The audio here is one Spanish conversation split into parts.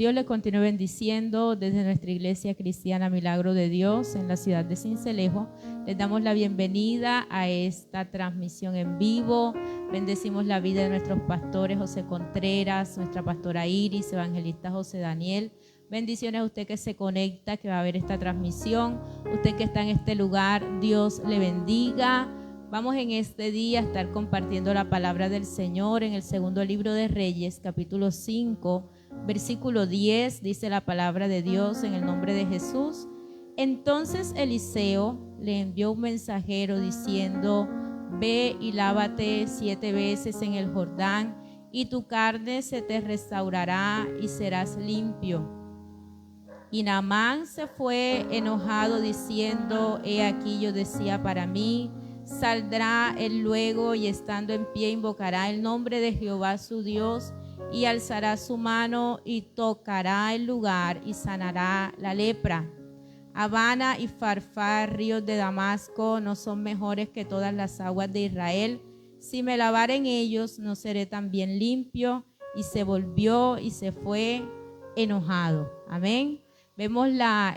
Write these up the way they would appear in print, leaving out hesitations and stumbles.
Dios le continúe bendiciendo desde nuestra iglesia cristiana Milagro de Dios en la ciudad de Sincelejo. Les damos la bienvenida a esta transmisión en vivo. Bendecimos la vida de nuestros pastores José Contreras, nuestra pastora Iris, evangelista José Daniel. Bendiciones a usted que se conecta, que va a ver esta transmisión. Usted que está en este lugar, Dios le bendiga. Vamos en este día a estar compartiendo la palabra del Señor en el segundo libro de Reyes, capítulo 5, versículo 10, dice la palabra de Dios en el nombre de Jesús. Entonces Eliseo le envió un mensajero diciendo: ve y lávate 7 veces en el Jordán, y tu carne se te restaurará y serás limpio. Y Naamán se fue enojado diciendo: he aquí yo decía para mí, saldrá él luego y estando en pie invocará el nombre de Jehová su Dios y alzará su mano y tocará el lugar y sanará la lepra. Habana y Farfar, ríos de Damasco, no son mejores que todas las aguas de Israel. Si me lavare en ellos, no seré también limpio. Y se volvió y se fue enojado. Amén. Vemos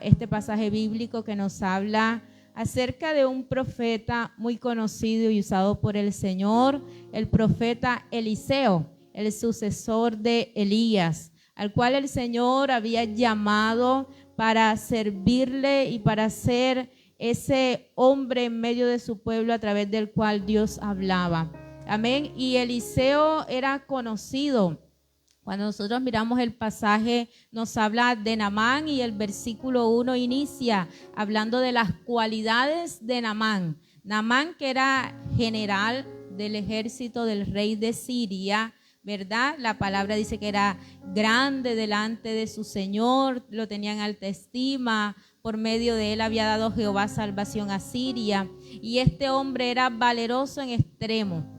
este pasaje bíblico que nos habla acerca de un profeta muy conocido y usado por el Señor, el profeta Eliseo, el sucesor de Elías, al cual el Señor había llamado para servirle y para ser ese hombre en medio de su pueblo a través del cual Dios hablaba. Amén. Y Eliseo era conocido. Cuando nosotros miramos el pasaje, nos habla de Naamán y el versículo 1 inicia hablando de las cualidades de Naamán. Naamán, que era general del ejército del rey de Siria, ¿verdad? La palabra dice que era grande delante de su Señor, lo tenía en alta estima, por medio de él había dado Jehová salvación a Siria, y este hombre era valeroso en extremo.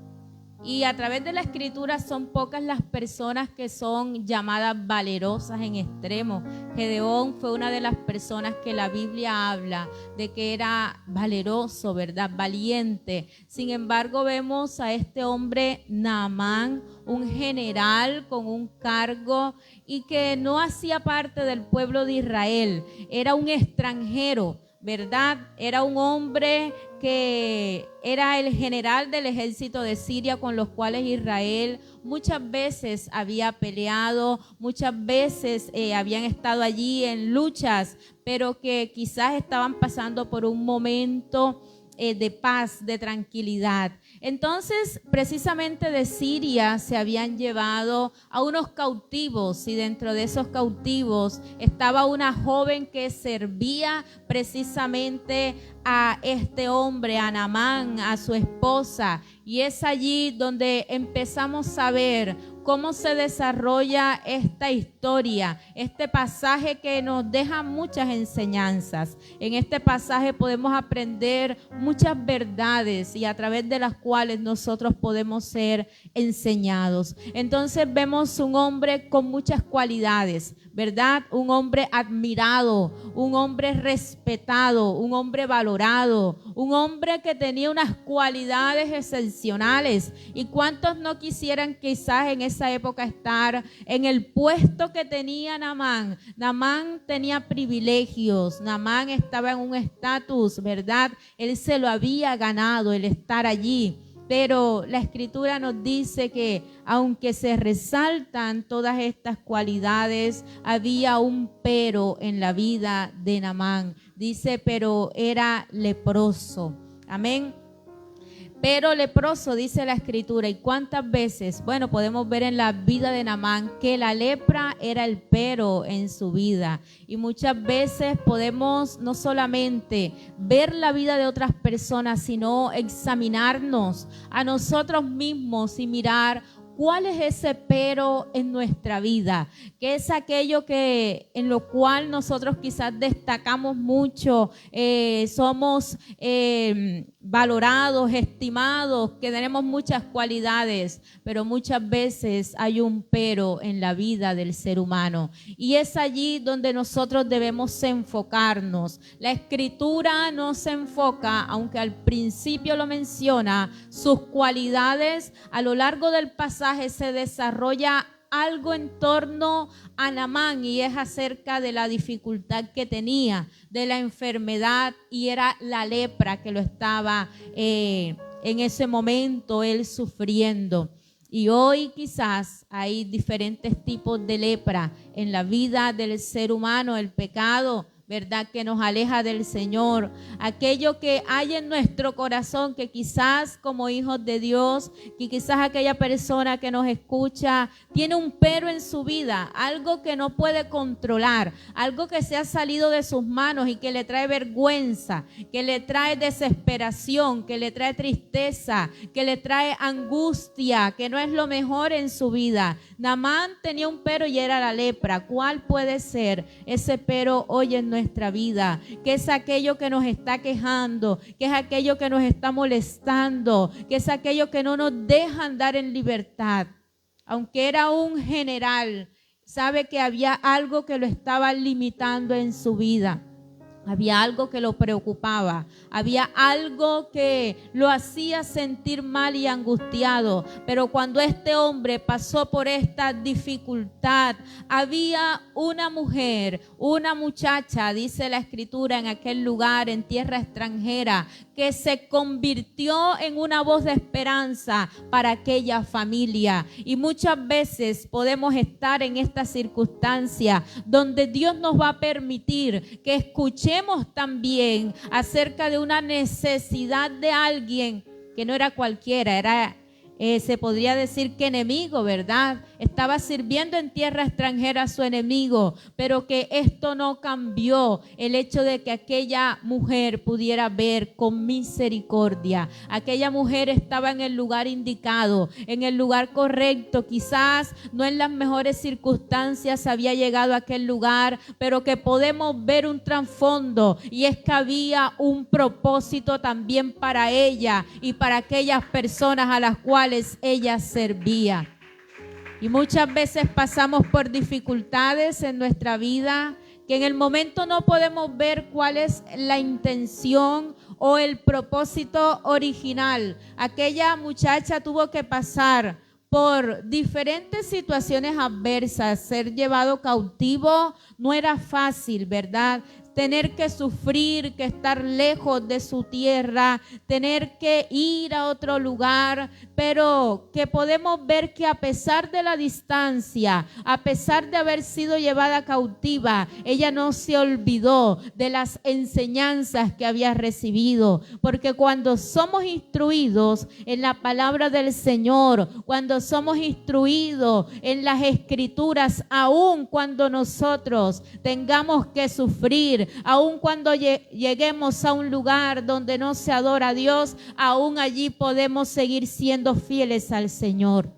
Y a través de la escritura son pocas las personas que son llamadas valerosas en extremo. Gedeón fue una de las personas que la Biblia habla de que era valeroso, ¿verdad? Valiente. Sin embargo, vemos a este hombre Naamán, un general con un cargo y que no hacía parte del pueblo de Israel. Era un extranjero, ¿verdad? Era un hombre que era el general del ejército de Siria, con los cuales Israel muchas veces había peleado, muchas veces habían estado allí en luchas, pero que quizás estaban pasando por un momento de paz, de tranquilidad. Entonces, precisamente de Siria se habían llevado a unos cautivos, y dentro de esos cautivos estaba una joven que servía precisamente a este hombre, a Naamán, a su esposa, y es allí donde empezamos a ver cómo se desarrolla esta historia, este pasaje que nos deja muchas enseñanzas. En este pasaje podemos aprender muchas verdades y a través de las cuales nosotros podemos ser enseñados. Entonces vemos un hombre con muchas cualidades, ¿verdad? Un hombre admirado, un hombre respetado, un hombre valorado, un hombre que tenía unas cualidades excepcionales. ¿Y cuántos no quisieran quizás en esa época estar en el puesto que tenía Naamán? Naamán tenía privilegios, Naamán estaba en un estatus, ¿verdad? Él se lo había ganado el estar allí. Pero la escritura nos dice que aunque se resaltan todas estas cualidades, había un pero en la vida de Naamán. Dice, pero era leproso. Amén. Pero leproso, dice la escritura. ¿Y cuántas veces? Bueno, podemos ver en la vida de Naamán que la lepra era el pero en su vida. Y muchas veces podemos no solamente ver la vida de otras personas, sino examinarnos a nosotros mismos y mirar ¿cuál es ese pero en nuestra vida? ¿Qué es aquello en lo cual nosotros quizás destacamos mucho, somos valorados, estimados, que tenemos muchas cualidades, pero muchas veces hay un pero en la vida del ser humano? Y es allí donde nosotros debemos enfocarnos. La escritura no se enfoca, aunque al principio lo menciona, sus cualidades a lo largo del pasaje se desarrolla algo en torno a Naamán y es acerca de la dificultad que tenía, de la enfermedad, y era la lepra que lo estaba en ese momento él sufriendo. Y hoy quizás hay diferentes tipos de lepra en la vida del ser humano, el pecado, ¿verdad?, que nos aleja del Señor, aquello que hay en nuestro corazón, que quizás como hijos de Dios, que quizás aquella persona que nos escucha tiene un pero en su vida, algo que no puede controlar, algo que se ha salido de sus manos y que le trae vergüenza, que le trae desesperación, que le trae tristeza, que le trae angustia, que no es lo mejor en su vida. Naamán tenía un pero y era la lepra. ¿Cuál puede ser ese pero hoy en nuestra vida? ¿Qué es aquello que nos está quejando? ¿Qué es aquello que nos está molestando? ¿Qué es aquello que no nos deja andar en libertad? Aunque era un general, sabe que había algo que lo estaba limitando en su vida. Había algo que lo preocupaba, había algo que lo hacía sentir mal y angustiado. Pero cuando este hombre pasó por esta dificultad, había una mujer, una muchacha, dice la Escritura, en aquel lugar, en tierra extranjera, que se convirtió en una voz de esperanza para aquella familia. Y muchas veces podemos estar en esta circunstancia donde Dios nos va a permitir que escuchemos también acerca de una necesidad de alguien que no era cualquiera, era se podría decir que enemigo, ¿verdad? Estaba sirviendo en tierra extranjera a su enemigo, pero que esto no cambió el hecho de que aquella mujer pudiera ver con misericordia. Aquella mujer estaba en el lugar indicado, en el lugar correcto, quizás no en las mejores circunstancias había llegado a aquel lugar, pero que podemos ver un trasfondo, y es que había un propósito también para ella y para aquellas personas a las cuales ella servía. Y muchas veces pasamos por dificultades en nuestra vida que en el momento no podemos ver cuál es la intención o el propósito original. Aquella muchacha tuvo que pasar por diferentes situaciones adversas. Ser llevado cautivo no era fácil, ¿verdad? Tener que sufrir, que estar lejos de su tierra, tener que ir a otro lugar, pero que podemos ver que a pesar de la distancia, a pesar de haber sido llevada cautiva, ella no se olvidó de las enseñanzas que había recibido, porque cuando somos instruidos en la palabra del Señor, cuando somos instruidos en las Escrituras, aun cuando nosotros tengamos que sufrir, aun cuando lleguemos a un lugar donde no se adora a Dios, aún allí podemos seguir siendo fieles al Señor.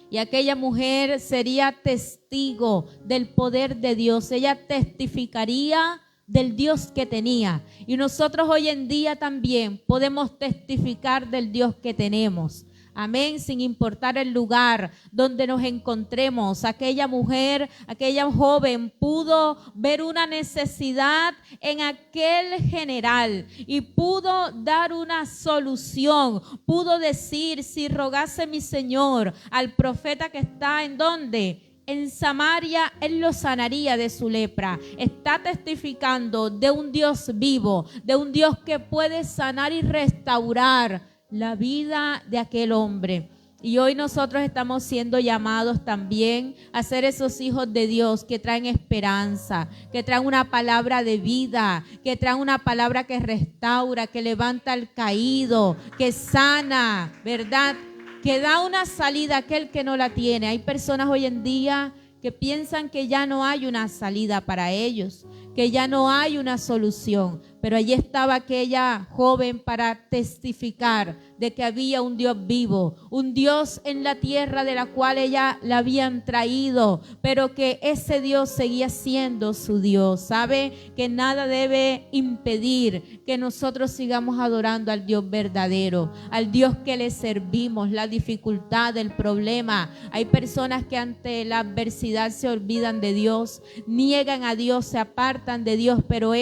Y aquella mujer sería testigo del poder de Dios. Ella testificaría del Dios que tenía. Y nosotros hoy en día también podemos testificar del Dios que tenemos. Amén, sin importar el lugar donde nos encontremos. Aquella mujer, aquella joven pudo ver una necesidad en aquel general y pudo dar una solución. Pudo decir: si rogase mi Señor al profeta que está ¿en dónde? En Samaria, él lo sanaría de su lepra. Está testificando de un Dios vivo, de un Dios que puede sanar y restaurar la vida de aquel hombre. Y hoy nosotros estamos siendo llamados también a ser esos hijos de Dios que traen esperanza, que traen una palabra de vida, que traen una palabra que restaura, que levanta al caído, que sana, ¿verdad? Que da una salida a aquel que no la tiene. Hay personas hoy en día que piensan que ya no hay una salida para ellos, que ya no hay una solución. Pero allí estaba aquella joven para testificar de que había un Dios vivo, un Dios en la tierra de la cual ella la habían traído, pero que ese Dios seguía siendo su Dios. Sabe que nada debe impedir que nosotros sigamos adorando al Dios verdadero, al Dios que le servimos. La dificultad, el problema. Hay personas que ante la adversidad se olvidan de Dios, niegan a Dios, se apartan de Dios, pero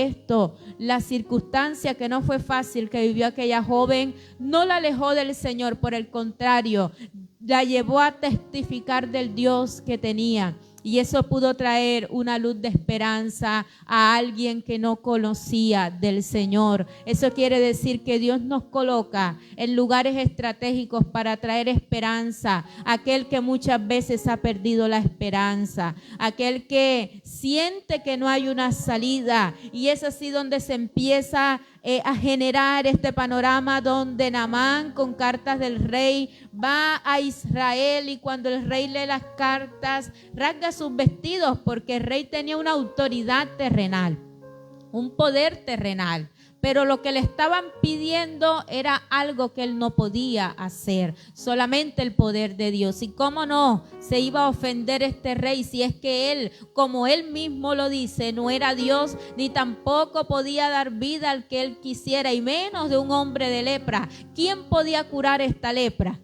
la circunstancia que no fue fácil que vivió aquella joven no la alejó del Señor, por el contrario, la llevó a testificar del Dios que tenía. Y eso pudo traer una luz de esperanza a alguien que no conocía del Señor. Eso quiere decir que Dios nos coloca en lugares estratégicos para traer esperanza. Aquel que muchas veces ha perdido la esperanza. Aquel que siente que no hay una salida. Y es así donde se empieza a generar este panorama donde Naamán, con cartas del rey, va a Israel, y cuando el rey lee las cartas rasga sus vestidos, porque el rey tenía una autoridad terrenal, un poder terrenal, pero lo que le estaban pidiendo era algo que él no podía hacer, solamente el poder de Dios. Y cómo no se iba a ofender este rey si es que él, como él mismo lo dice, no era Dios, ni tampoco podía dar vida al que él quisiera, y menos de un hombre de lepra. ¿Quién podía curar esta lepra?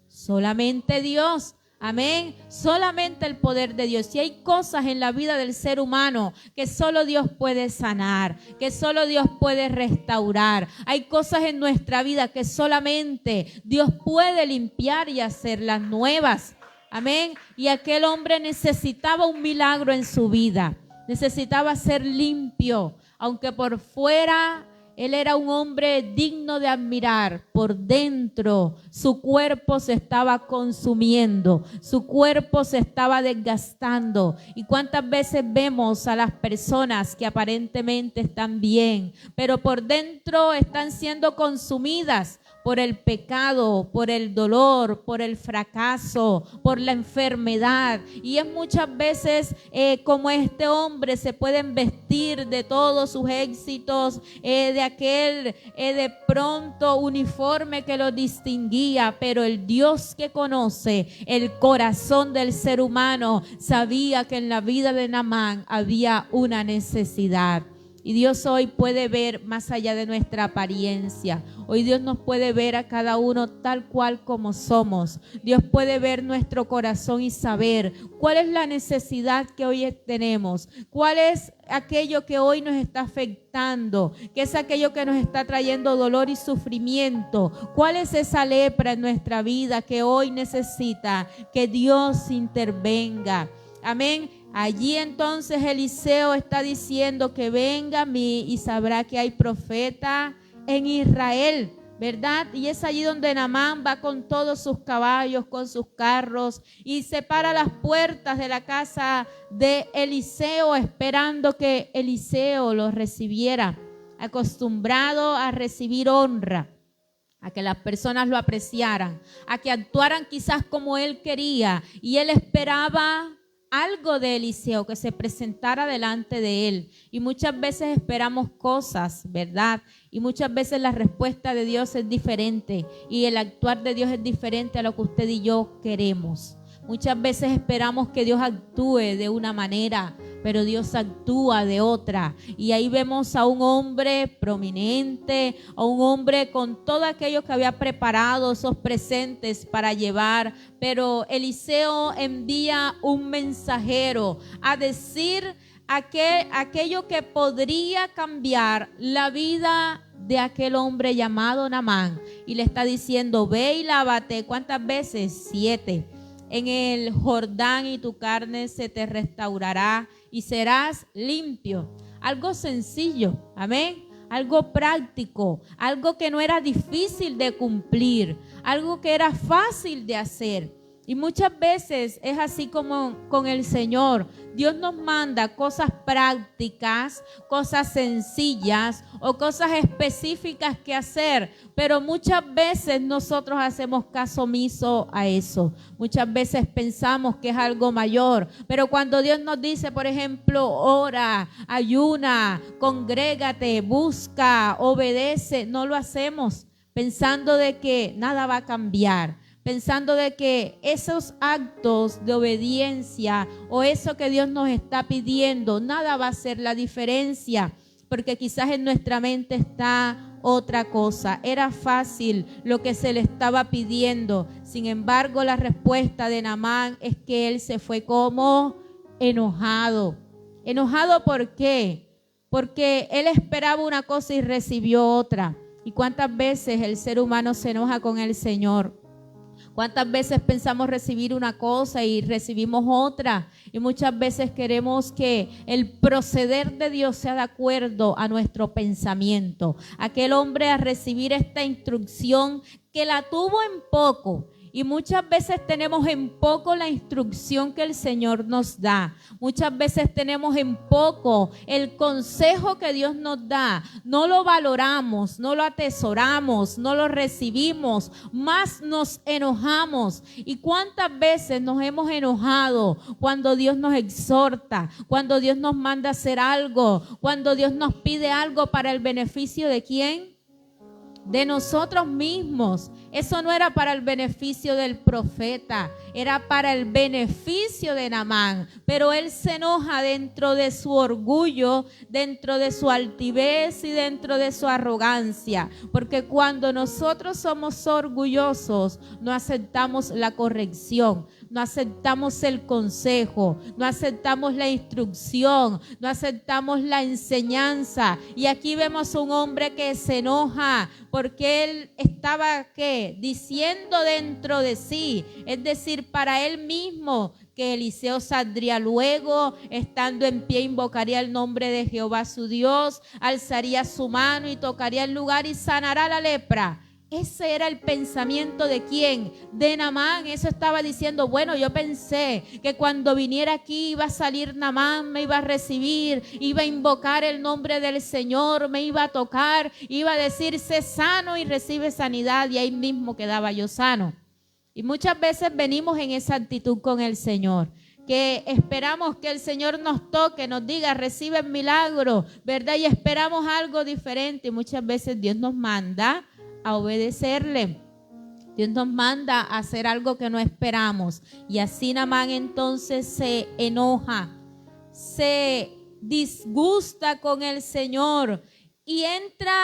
Solamente Dios. Amén. Solamente el poder de Dios. Y hay cosas en la vida del ser humano que solo Dios puede sanar, que solo Dios puede restaurar. Hay cosas en nuestra vida que solamente Dios puede limpiar y hacerlas nuevas. Amén. Y aquel hombre necesitaba un milagro en su vida. Necesitaba ser limpio. Aunque por fuera él era un hombre digno de admirar, por dentro su cuerpo se estaba consumiendo, su cuerpo se estaba desgastando. ¿Y cuántas veces vemos a las personas que aparentemente están bien, pero por dentro están siendo consumidas por el pecado, por el dolor, por el fracaso, por la enfermedad? Y es muchas veces como este hombre se pueden vestir de todos sus éxitos, de aquel de pronto uniforme que lo distinguía, pero el Dios que conoce el corazón del ser humano sabía que en la vida de Naamán había una necesidad. Y Dios hoy puede ver más allá de nuestra apariencia. Hoy Dios nos puede ver a cada uno tal cual como somos. Dios puede ver nuestro corazón y saber cuál es la necesidad que hoy tenemos, cuál es aquello que hoy nos está afectando, qué es aquello que nos está trayendo dolor y sufrimiento, cuál es esa lepra en nuestra vida que hoy necesita que Dios intervenga. Amén. Allí entonces Eliseo está diciendo que venga a mí y sabrá que hay profeta en Israel, ¿verdad? Y es allí donde Naamán va con todos sus caballos, con sus carros, y se para a las puertas de la casa de Eliseo esperando que Eliseo lo recibiera, acostumbrado a recibir honra, a que las personas lo apreciaran, a que actuaran quizás como él quería, y él esperaba algo de Eliseo, que se presentara delante de él. Y muchas veces esperamos cosas, ¿verdad? Y muchas veces la respuesta de Dios es diferente, y el actuar de Dios es diferente a lo que usted y yo queremos. Muchas veces esperamos que Dios actúe de una manera, pero Dios actúa de otra. Y ahí vemos a un hombre prominente, a un hombre con todo aquello que había preparado, esos presentes para llevar. Pero Eliseo envía un mensajero a decir aquello que podría cambiar la vida de aquel hombre llamado Naamán. Y le está diciendo: ve y lávate. ¿Cuántas veces? 7. En el Jordán, y tu carne se te restaurará y serás limpio. Algo sencillo, amén. Algo práctico, algo que no era difícil de cumplir, algo que era fácil de hacer. Y muchas veces es así como con el Señor. Dios nos manda cosas prácticas, cosas sencillas o cosas específicas que hacer, pero muchas veces nosotros hacemos caso omiso a eso. Muchas veces pensamos que es algo mayor, pero cuando Dios nos dice, por ejemplo, ora, ayuna, congrégate, busca, obedece, no lo hacemos pensando de que nada va a cambiar, pensando de que esos actos de obediencia o eso que Dios nos está pidiendo, nada va a hacer la diferencia, porque quizás en nuestra mente está otra cosa. Era fácil lo que se le estaba pidiendo. Sin embargo, la respuesta de Naamán es que él se fue como enojado. ¿Enojado por qué? Porque él esperaba una cosa y recibió otra. ¿Y cuántas veces el ser humano se enoja con el Señor? ¿Cuántas veces pensamos recibir una cosa y recibimos otra? Y muchas veces queremos que el proceder de Dios sea de acuerdo a nuestro pensamiento. Aquel hombre a recibir esta instrucción que la tuvo en poco. Y muchas veces tenemos en poco la instrucción que el Señor nos da. Muchas veces tenemos en poco el consejo que Dios nos da. No lo valoramos, no lo atesoramos, no lo recibimos, más nos enojamos. ¿Y cuántas veces nos hemos enojado cuando Dios nos exhorta, cuando Dios nos manda a hacer algo, cuando Dios nos pide algo para el beneficio de quién? De nosotros mismos? Eso no era para el beneficio del profeta, era para el beneficio de Naamán. Pero él se enoja dentro de su orgullo, dentro de su altivez y dentro de su arrogancia. Porque cuando nosotros somos orgullosos, no aceptamos la corrección, no aceptamos el consejo, no aceptamos la instrucción, no aceptamos la enseñanza. Y aquí vemos un hombre que se enoja porque él estaba, ¿qué? Diciendo dentro de sí, es decir, para él mismo, que Eliseo saldría luego, estando en pie, invocaría el nombre de Jehová su Dios, alzaría su mano y tocaría el lugar y sanará la lepra. Ese era el pensamiento de ¿quién? De Naamán. Eso estaba diciendo, bueno, yo pensé que cuando viniera aquí iba a salir Naamán, me iba a recibir, iba a invocar el nombre del Señor, me iba a tocar, iba a decir, sé sano y recibe sanidad, y ahí mismo quedaba yo sano. Y muchas veces venimos en esa actitud con el Señor, que esperamos que el Señor nos toque, nos diga, recibe el milagro, ¿verdad? Y esperamos algo diferente. Y muchas veces Dios nos manda a obedecerle. Dios nos manda a hacer algo que no esperamos. Y así Naamán entonces se enoja, se disgusta con el Señor y entra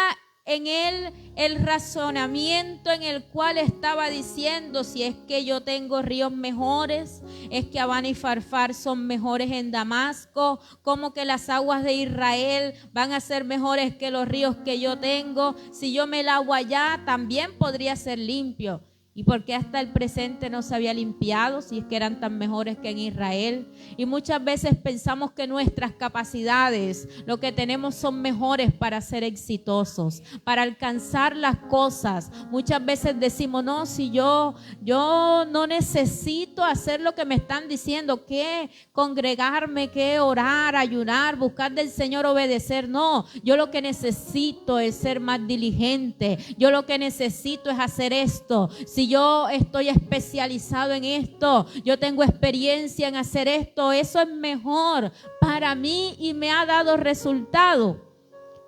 en él el razonamiento en el cual estaba diciendo, si es que yo tengo ríos mejores, es que Abana y Farfar son mejores en Damasco, como que las aguas de Israel van a ser mejores que los ríos que yo tengo, si yo me lavo allá también podría ser limpio. ¿Y por qué hasta el presente no se había limpiado si es que eran tan mejores que en Israel? Y muchas veces pensamos que nuestras capacidades, lo que tenemos, son mejores para ser exitosos, para alcanzar las cosas. Muchas veces decimos, no, si yo no necesito hacer lo que me están diciendo, que congregarme, que orar, ayunar, buscar del Señor, obedecer. No, yo lo que necesito es ser más diligente. Yo lo que necesito es hacer esto. Si yo estoy especializado en esto, yo tengo experiencia en hacer esto, eso es mejor para mí y me ha dado resultado.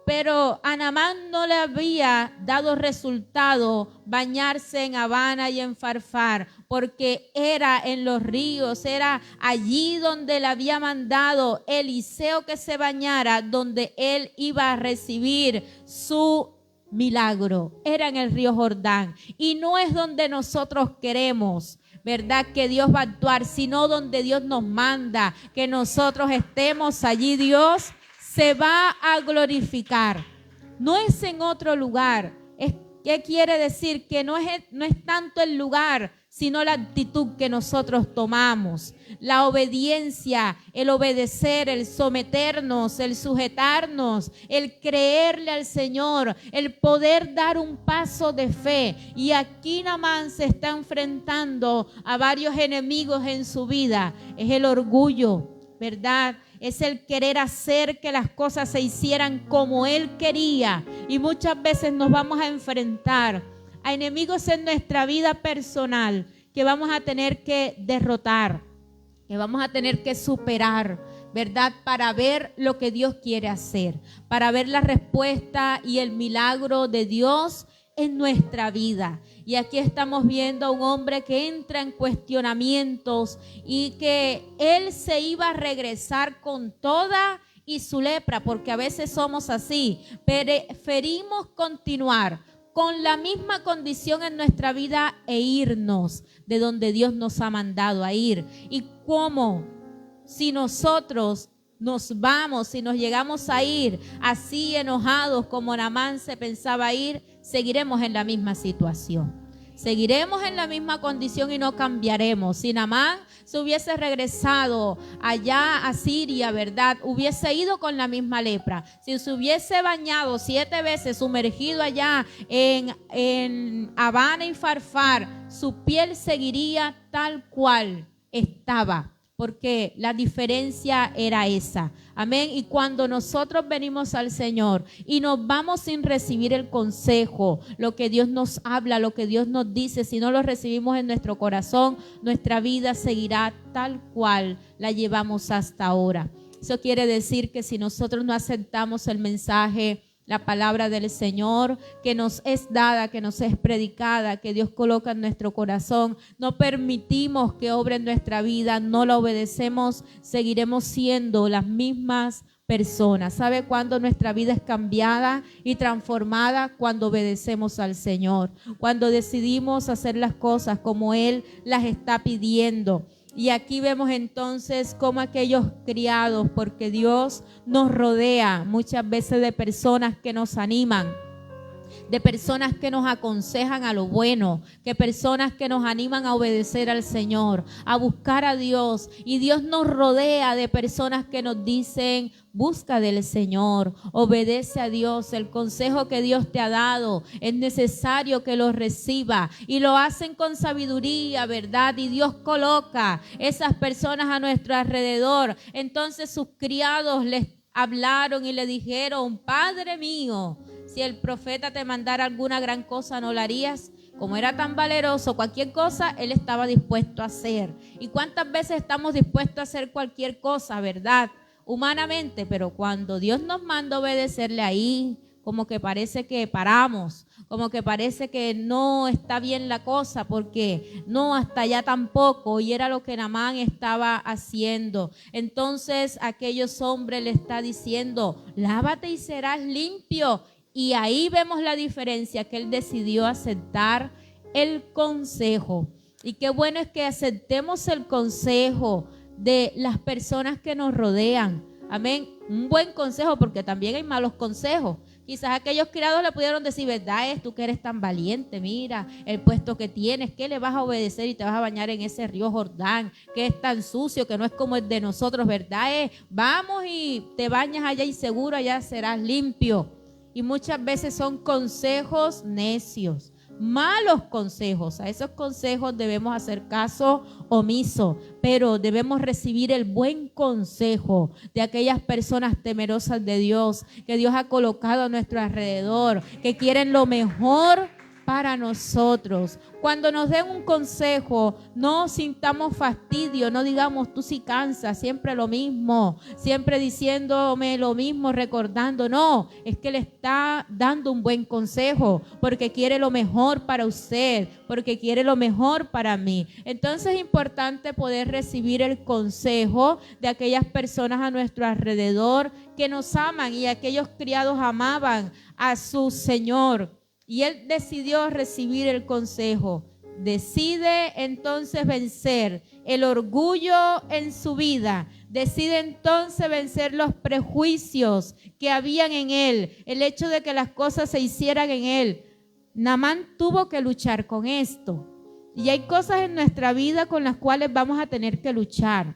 Pero a Naamán no le había dado resultado bañarse en Abana y en Farfar, porque era en los ríos, era allí donde le había mandado Eliseo que se bañara, donde él iba a recibir su milagro. Era en el río Jordán, y no es donde nosotros queremos, ¿verdad?, que Dios va a actuar, sino donde Dios nos manda que nosotros estemos allí. Dios se va a glorificar. No es en otro lugar. ¿Qué quiere decir? Que no es tanto el lugar, sino la actitud que nosotros tomamos, la obediencia, el obedecer, el someternos, el sujetarnos, el creerle al Señor, el poder dar un paso de fe. Y aquí Naamán se está enfrentando a varios enemigos en su vida. Es el orgullo, ¿verdad? Es el querer hacer que las cosas se hicieran como él quería. Y muchas veces nos vamos a enfrentar a enemigos en nuestra vida personal que vamos a tener que derrotar, que vamos a tener que superar, ¿verdad? Para ver lo que Dios quiere hacer, para ver la respuesta y el milagro de Dios en nuestra vida. Y aquí estamos viendo a un hombre que entra en cuestionamientos y que él se iba a regresar con toda y su lepra, porque a veces somos así, preferimos continuar con la misma condición en nuestra vida e irnos de donde Dios nos ha mandado a ir. Y cómo, si nosotros nos vamos, si nos llegamos a ir así enojados como Naamán se pensaba ir, seguiremos en la misma situación. Seguiremos en la misma condición y no cambiaremos. Si Naamán se hubiese regresado allá a Siria, ¿verdad? Hubiese ido con la misma lepra. Si se hubiese bañado 7 veces, sumergido allá en Habana y Farfar, su piel seguiría tal cual estaba, porque la diferencia era esa. Amén. Y cuando nosotros venimos al Señor y nos vamos sin recibir el consejo, lo que Dios nos habla, lo que Dios nos dice, si no lo recibimos en nuestro corazón, nuestra vida seguirá tal cual la llevamos hasta ahora. Eso quiere decir que si nosotros no aceptamos el mensaje, la palabra del Señor que nos es dada, que nos es predicada, que Dios coloca en nuestro corazón, no permitimos que obre en nuestra vida, no la obedecemos, seguiremos siendo las mismas personas. ¿Sabe cuándo nuestra vida es cambiada y transformada? Cuando obedecemos al Señor, cuando decidimos hacer las cosas como Él las está pidiendo. Y aquí vemos entonces cómo aquellos criados, porque Dios nos rodea muchas veces de personas que nos animan, de personas que nos aconsejan a lo bueno, que personas que nos animan a obedecer al Señor, a buscar a Dios. Y Dios nos rodea de personas que nos dicen: busca del Señor, obedece a Dios, el consejo que Dios te ha dado es necesario que lo reciba, y lo hacen con sabiduría, ¿verdad? Y Dios coloca esas personas a nuestro alrededor. Entonces sus criados les hablaron y le dijeron: Padre mío, si el profeta te mandara alguna gran cosa, ¿no la harías? Como era tan valeroso, cualquier cosa él estaba dispuesto a hacer. ¿Y cuántas veces estamos dispuestos a hacer cualquier cosa, verdad? Humanamente, pero cuando Dios nos manda obedecerle, ahí como que parece que paramos, como que parece que no está bien la cosa, porque no, hasta allá tampoco. Y era lo que Naamán estaba haciendo. Entonces aquellos hombres le está diciendo: lávate y serás limpio. Y ahí vemos la diferencia, que él decidió aceptar el consejo. Y qué bueno es que aceptemos el consejo de las personas que nos rodean. Amén. Un buen consejo, porque también hay malos consejos. Quizás aquellos criados le pudieron decir: verdad es, tú que eres tan valiente, mira el puesto que tienes, que le vas a obedecer y te vas a bañar en ese río Jordán, que es tan sucio, que no es como el de nosotros, verdad es, vamos y te bañas allá y seguro allá serás limpio. Y muchas veces son consejos necios, malos consejos. A esos consejos debemos hacer caso omiso, pero debemos recibir el buen consejo de aquellas personas temerosas de Dios, que Dios ha colocado a nuestro alrededor, que quieren lo mejor para nosotros. Cuando nos den un consejo, no sintamos fastidio, no digamos: tú sí cansas, siempre lo mismo, siempre diciéndome lo mismo, recordando. No, es que le está dando un buen consejo, porque quiere lo mejor para usted, porque quiere lo mejor para mí. Entonces es importante poder recibir el consejo de aquellas personas a nuestro alrededor que nos aman, y aquellos criados amaban a su Señor. Y él decidió recibir el consejo. Decide entonces vencer el orgullo en su vida. Decide entonces vencer los prejuicios que habían en él. El hecho de que las cosas se hicieran en él. Naamán tuvo que luchar con esto. Y hay cosas en nuestra vida con las cuales vamos a tener que luchar.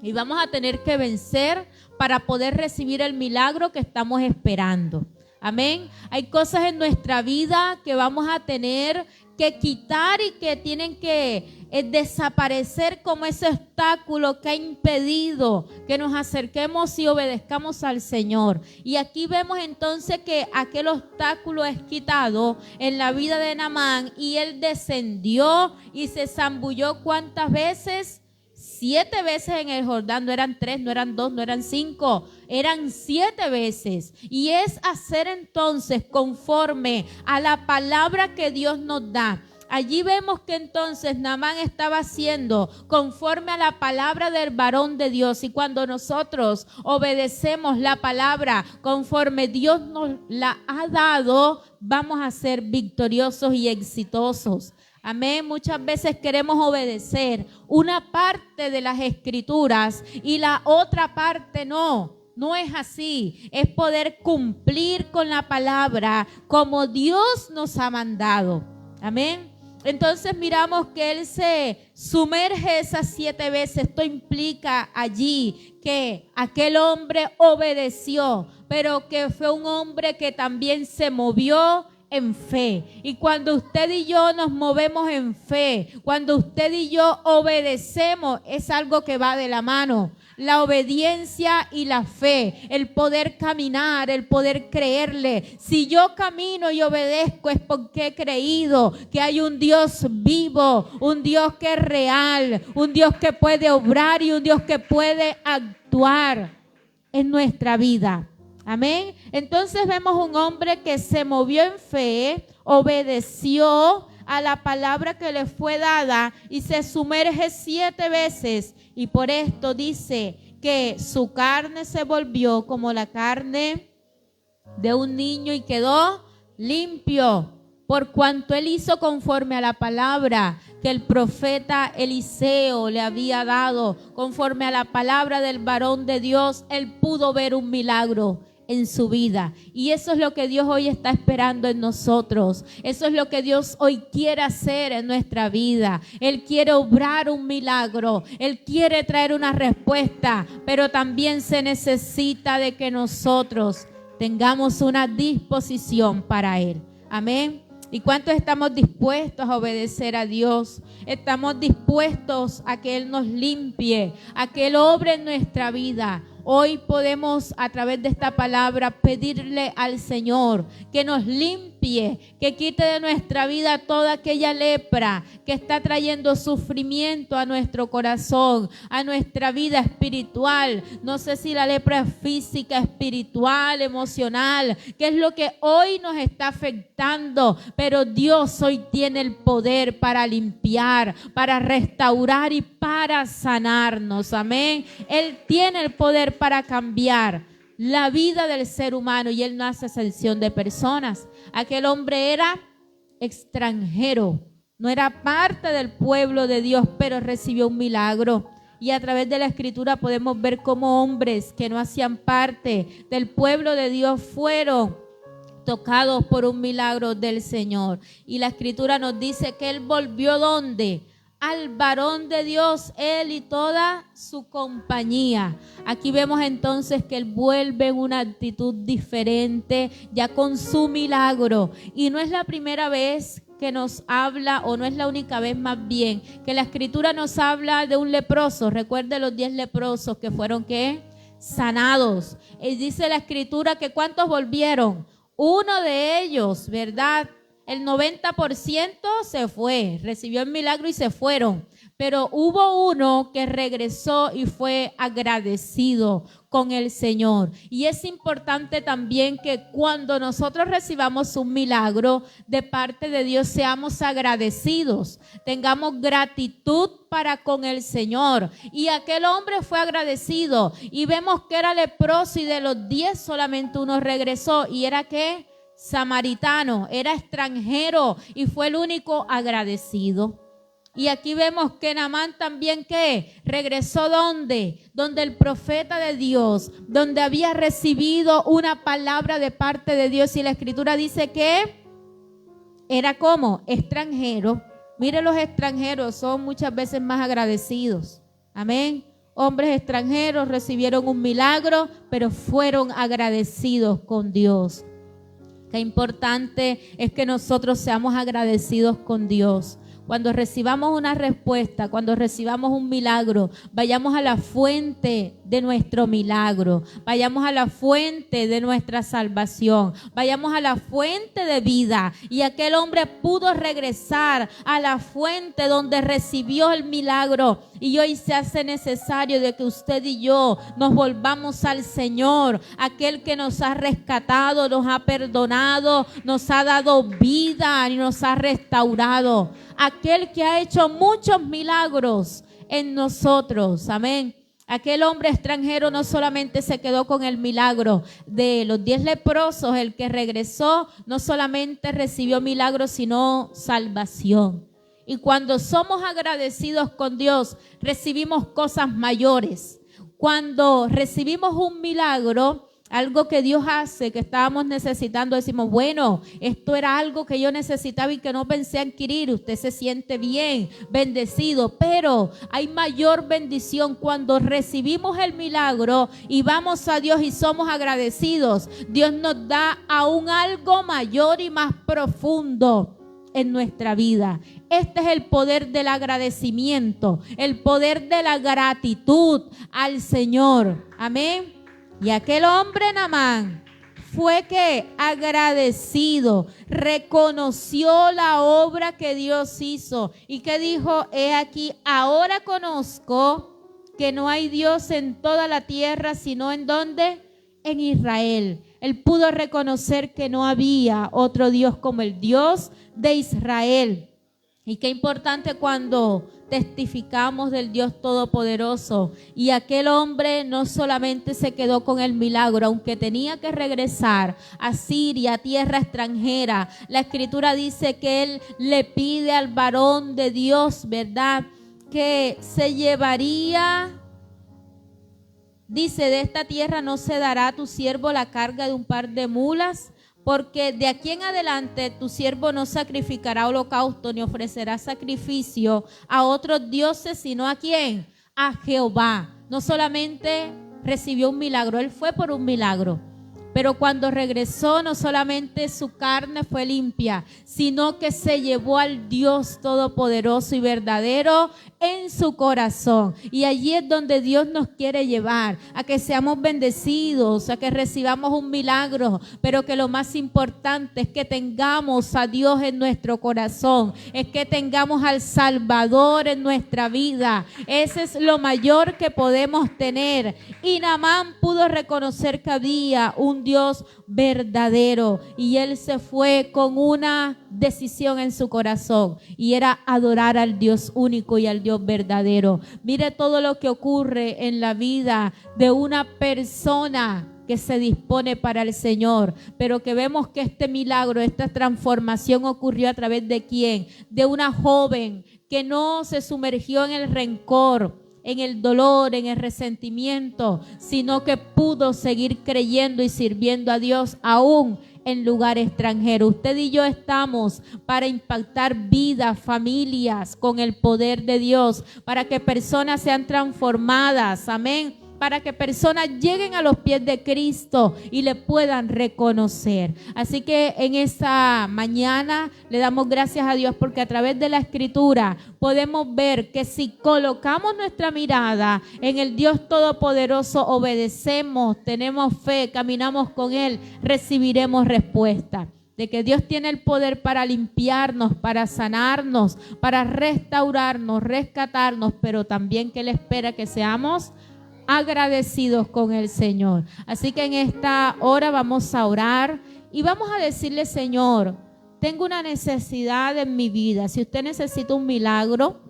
Y vamos a tener que vencer para poder recibir el milagro que estamos esperando. Amén. Hay cosas en nuestra vida que vamos a tener que quitar y que tienen que desaparecer como ese obstáculo que ha impedido que nos acerquemos y obedezcamos al Señor. Y aquí vemos entonces que aquel obstáculo es quitado en la vida de Naamán, y él descendió y se zambulló ¿cuántas veces? 7 veces en el Jordán. No eran 3, no eran 2, no eran 5, eran 7 veces. Y es hacer entonces conforme a la palabra que Dios nos da. Allí vemos que entonces Naamán estaba haciendo conforme a la palabra del varón de Dios. Y cuando nosotros obedecemos la palabra conforme Dios nos la ha dado, vamos a ser victoriosos y exitosos. Amén. Muchas veces queremos obedecer una parte de las escrituras y la otra parte no. No es así. Es poder cumplir con la palabra como Dios nos ha mandado. Amén. Entonces miramos que él se sumerge esas 7 veces. Esto implica allí que aquel hombre obedeció, pero que fue un hombre que también se movió en fe. Y cuando usted y yo nos movemos en fe, cuando usted y yo obedecemos, es algo que va de la mano. La obediencia y la fe, el poder caminar, el poder creerle. Si yo camino y obedezco es porque he creído que hay un Dios vivo, un Dios que es real, un Dios que puede obrar y un Dios que puede actuar en nuestra vida. Amén. Entonces vemos un hombre que se movió en fe, obedeció a la palabra que le fue dada y se sumerge 7 veces. Y por esto dice que su carne se volvió como la carne de un niño y quedó limpio, por cuanto él hizo conforme a la palabra que el profeta Eliseo le había dado, conforme a la palabra del varón de Dios. Él pudo ver un milagro en su vida, y eso es lo que Dios hoy está esperando en nosotros. Eso es lo que Dios hoy quiere hacer en nuestra vida. Él quiere obrar un milagro, Él quiere traer una respuesta, pero también se necesita de que nosotros tengamos una disposición para Él. Amén. ¿Y cuántos estamos dispuestos a obedecer a Dios? Estamos dispuestos a que Él nos limpie, a que Él obre en nuestra vida. Hoy podemos, a través de esta palabra, pedirle al Señor que nos limpie, que quite de nuestra vida toda aquella lepra que está trayendo sufrimiento a nuestro corazón, a nuestra vida espiritual. No sé si la lepra es física, espiritual, emocional, qué es lo que hoy nos está afectando, pero Dios hoy tiene el poder para limpiar, para restaurar y para sanarnos. Amén. Él tiene el poder para cambiar la vida del ser humano y Él no hace excepción de personas. Aquel hombre era extranjero, no era parte del pueblo de Dios, pero recibió un milagro. Y a través de la Escritura podemos ver cómo hombres que no hacían parte del pueblo de Dios fueron tocados por un milagro del Señor. Y la Escritura nos dice que Él volvió ¿dónde? Al varón de Dios, él y toda su compañía. Aquí vemos entonces que él vuelve en una actitud diferente, ya con su milagro. Y no es la primera vez que nos habla, o no es la única vez más bien, que la Escritura nos habla de un leproso. Recuerde los 10 leprosos que fueron, ¿qué? Sanados. Y dice la Escritura que ¿cuántos volvieron? Uno de ellos, ¿verdad? El 90% se fue, recibió el milagro y se fueron. Pero hubo uno que regresó y fue agradecido con el Señor. Y es importante también que cuando nosotros recibamos un milagro de parte de Dios, seamos agradecidos, tengamos gratitud para con el Señor. Y aquel hombre fue agradecido y vemos que era leproso y de los 10 solamente uno regresó. ¿Y era qué? Samaritano, era extranjero y fue el único agradecido. Y aquí vemos que Naamán también ¿qué? Regresó ¿dónde? Donde el profeta de Dios, donde había recibido una palabra de parte de Dios, y la Escritura dice que era como extranjero. Mire, los extranjeros son muchas veces más agradecidos. Amén. Hombres extranjeros recibieron un milagro, pero fueron agradecidos con Dios. Qué importante es que nosotros seamos agradecidos con Dios. Cuando recibamos una respuesta, cuando recibamos un milagro, vayamos a la fuente de nuestro milagro, vayamos a la fuente de nuestra salvación, vayamos a la fuente de vida. Y aquel hombre pudo regresar a la fuente donde recibió el milagro. Y hoy se hace necesario de que usted y yo nos volvamos al Señor, aquel que nos ha rescatado, nos ha perdonado, nos ha dado vida y nos ha restaurado. Aquel que ha hecho muchos milagros en nosotros. Amén. Aquel hombre extranjero no solamente se quedó con el milagro de los 10 leprosos, el que regresó no solamente recibió milagros, sino salvación. Y cuando somos agradecidos con Dios, recibimos cosas mayores. Cuando recibimos un milagro, algo que Dios hace, que estábamos necesitando, decimos, bueno, esto era algo que yo necesitaba y que no pensé adquirir. Usted se siente bien, bendecido, pero hay mayor bendición cuando recibimos el milagro y vamos a Dios y somos agradecidos. Dios nos da aún algo mayor y más profundo en nuestra vida. Este es el poder del agradecimiento, el poder de la gratitud al Señor. Amén. Y aquel hombre Naamán fue que agradecido, reconoció la obra que Dios hizo y que dijo, he aquí, ahora conozco que no hay Dios en toda la tierra, sino en ¿dónde? En Israel. Él pudo reconocer que no había otro Dios como el Dios de Israel. Y qué importante cuando testificamos del Dios Todopoderoso. Y aquel hombre no solamente se quedó con el milagro, aunque tenía que regresar a Siria, tierra extranjera. La Escritura dice que él le pide al varón de Dios, ¿verdad?, que se llevaría. Dice, de esta tierra no se dará a tu siervo la carga de un par de mulas, porque de aquí en adelante tu siervo no sacrificará holocausto ni ofrecerá sacrificio a otros dioses, sino ¿a quién? A Jehová. No solamente recibió un milagro, él fue por un milagro. Pero cuando regresó, no solamente su carne fue limpia, sino que se llevó al Dios todopoderoso y verdadero en su corazón. Y allí es donde Dios nos quiere llevar, a que seamos bendecidos, a que recibamos un milagro, pero que lo más importante es que tengamos a Dios en nuestro corazón, es que tengamos al Salvador en nuestra vida. Ese es lo mayor que podemos tener. Y Naamán pudo reconocer que había un Dios verdadero y él se fue con una decisión en su corazón y era adorar al Dios único y al Dios verdadero. Mire todo lo que ocurre en la vida de una persona que se dispone para el Señor, pero que vemos que este milagro, esta transformación ocurrió a través de ¿quién? De una joven que no se sumergió en el rencor, en el dolor, en el resentimiento, sino que pudo seguir creyendo y sirviendo a Dios aún en lugar extranjero. Usted y yo estamos para impactar vidas, familias con el poder de Dios, para que personas sean transformadas, amén, para que personas lleguen a los pies de Cristo y le puedan reconocer. Así que en esta mañana le damos gracias a Dios porque a través de la Escritura podemos ver que si colocamos nuestra mirada en el Dios Todopoderoso, obedecemos, tenemos fe, caminamos con Él, recibiremos respuesta. De que Dios tiene el poder para limpiarnos, para sanarnos, para restaurarnos, rescatarnos, pero también que Él espera que seamos agradecidos con el Señor. Así que en esta hora vamos a orar y vamos a decirle: Señor, tengo una necesidad en mi vida. Si usted necesita un milagro,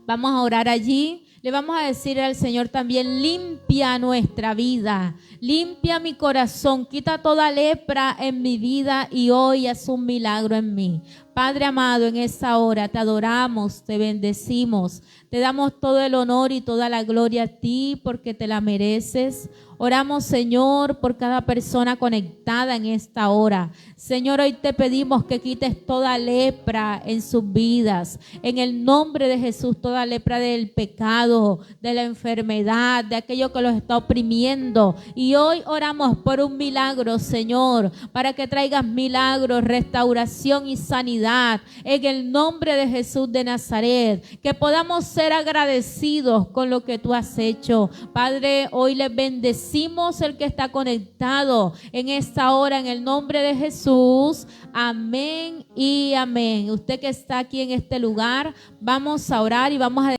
vamos a orar allí. Le vamos a decir al Señor también: limpia nuestra vida, limpia mi corazón, quita toda lepra en mi vida y hoy haz un milagro en mí. Padre amado, en esta hora te adoramos, te bendecimos, te damos todo el honor y toda la gloria a ti porque te la mereces. Oramos, Señor, por cada persona conectada en esta hora. Señor, hoy te pedimos que quites toda lepra en sus vidas. En el nombre de Jesús, toda lepra del pecado, de la enfermedad, de aquello que los está oprimiendo. Y hoy oramos por un milagro, Señor, para que traigas milagros, restauración y sanidad. En el nombre de Jesús de Nazaret, que podamos ser agradecidos con lo que tú has hecho. Padre, hoy les bendecimos el que está conectado en esta hora en el nombre de Jesús. Amén y amén. Usted que está aquí en este lugar, vamos a orar y vamos a